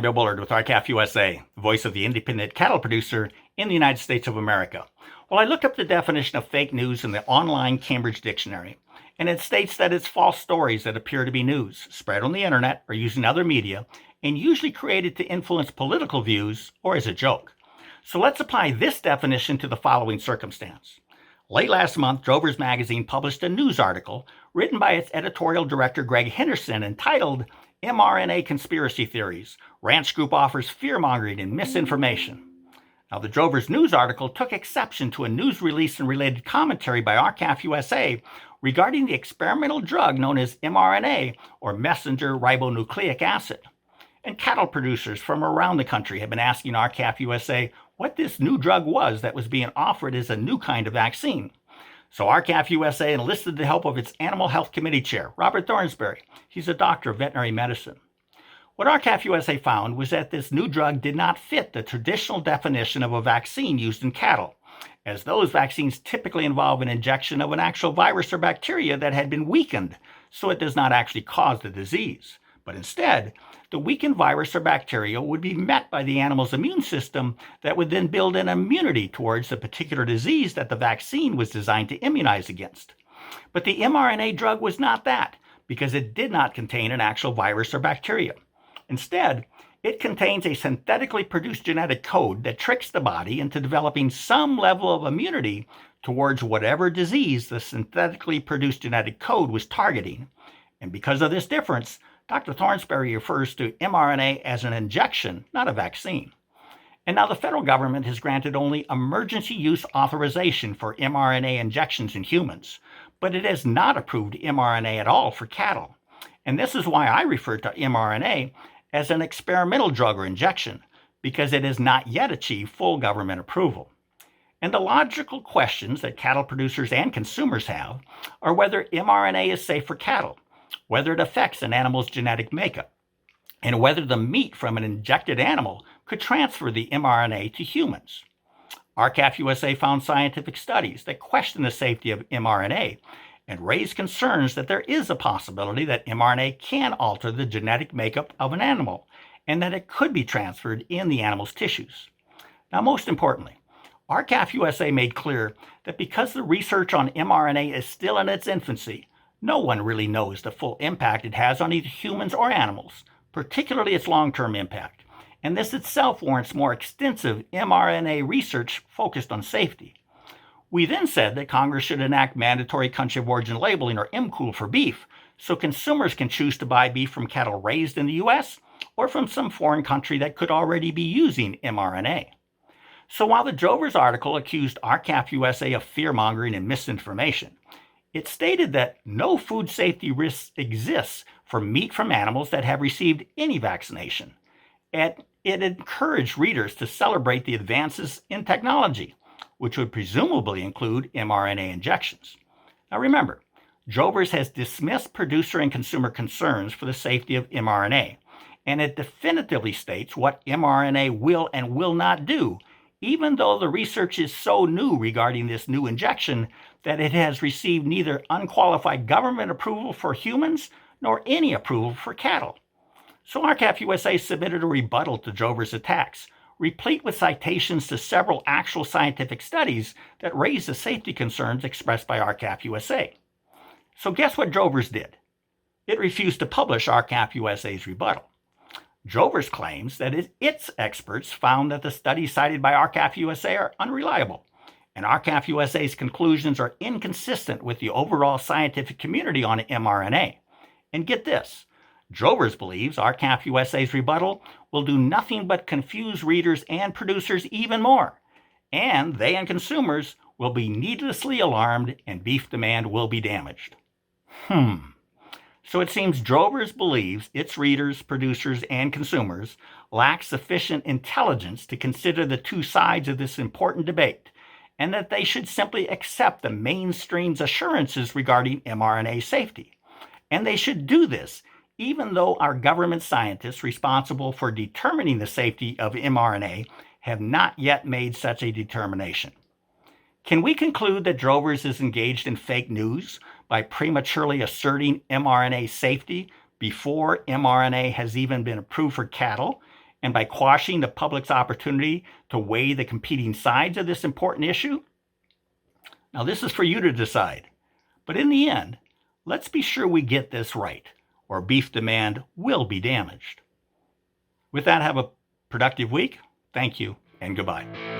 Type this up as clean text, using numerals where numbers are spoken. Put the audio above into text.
Bill Bullard with RCAF USA, the voice of the independent cattle producer in the United States of America. Well, I looked up the definition of fake news in the online Cambridge Dictionary, and it states that it's false stories that appear to be news, spread on the internet or using other media, and usually created to influence political views or as a joke. So let's apply this definition to the following circumstance. Late last month, Drovers Magazine published a news article written by its editorial director Greg Henderson entitled mRNA Conspiracy Theories, Ranch Group Offers Fearmongering and Misinformation. Now, the Drovers News article took exception to a news release and related commentary by RCAF USA regarding the experimental drug known as mRNA, or messenger ribonucleic acid. And cattle producers from around the country have been asking RCAF USA what this new drug was that was being offered as a new kind of vaccine. So RCAF USA enlisted the help of its Animal Health Committee Chair, Robert Thornsberry. He's a doctor of veterinary medicine. What RCAF USA found was that this new drug did not fit the traditional definition of a vaccine used in cattle, as those vaccines typically involve an injection of an actual virus or bacteria that had been weakened, so it does not actually cause the disease. But instead, the weakened virus or bacteria would be met by the animal's immune system that would then build an immunity towards the particular disease that the vaccine was designed to immunize against. But the mRNA drug was not that, because it did not contain an actual virus or bacteria. Instead, it contains a synthetically produced genetic code that tricks the body into developing some level of immunity towards whatever disease the synthetically produced genetic code was targeting. And because of this difference, Dr. Thornsberry refers to mRNA as an injection, not a vaccine. And now the federal government has granted only emergency use authorization for mRNA injections in humans, but it has not approved mRNA at all for cattle. And this is why I refer to mRNA as an experimental drug or injection, because it has not yet achieved full government approval. And the logical questions that cattle producers and consumers have are whether mRNA is safe for cattle, whether it affects an animal's genetic makeup, and whether the meat from an injected animal could transfer the mRNA to humans. RCAF USA found scientific studies that question the safety of mRNA and raise concerns that there is a possibility that mRNA can alter the genetic makeup of an animal and that it could be transferred in the animal's tissues. Now, most importantly, RCAF USA made clear that because the research on mRNA is still in its infancy, no one really knows the full impact it has on either humans or animals, particularly its long-term impact. And this itself warrants more extensive mRNA research focused on safety. We then said that Congress should enact mandatory country of origin labeling, or MCOOL, for beef, so consumers can choose to buy beef from cattle raised in the U.S. or from some foreign country that could already be using mRNA. So while the Drovers article accused RCAF USA of fearmongering and misinformation, it stated that no food safety risk exists for meat from animals that have received any vaccination. And it encouraged readers to celebrate the advances in technology, which would presumably include mRNA injections. Now remember, Drovers has dismissed producer and consumer concerns for the safety of mRNA, and it definitively states what mRNA will and will not do, even though the research is so new regarding this new injection that it has received neither unqualified government approval for humans nor any approval for cattle. So RCAF USA submitted a rebuttal to Drovers' attacks, replete with citations to several actual scientific studies that raise the safety concerns expressed by RCAF USA. So guess what Drovers did? It refused to publish RCAF USA's rebuttal. Drovers claims that its experts found that the studies cited by RCAF USA are unreliable, and RCAF USA's conclusions are inconsistent with the overall scientific community on mRNA. And get this, Drovers believes RCAF USA's rebuttal will do nothing but confuse readers and producers even more, and they and consumers will be needlessly alarmed and beef demand will be damaged. So it seems Drovers believes its readers, producers, and consumers lack sufficient intelligence to consider the two sides of this important debate, and that they should simply accept the mainstream's assurances regarding mRNA safety. And they should do this even though our government scientists responsible for determining the safety of mRNA have not yet made such a determination. Can we conclude that Drovers is engaged in fake news by prematurely asserting mRNA safety before mRNA has even been approved for cattle, and by quashing the public's opportunity to weigh the competing sides of this important issue? Now, this is for you to decide. But in the end, let's be sure we get this right, or beef demand will be damaged. With that, have a productive week. Thank you, and goodbye.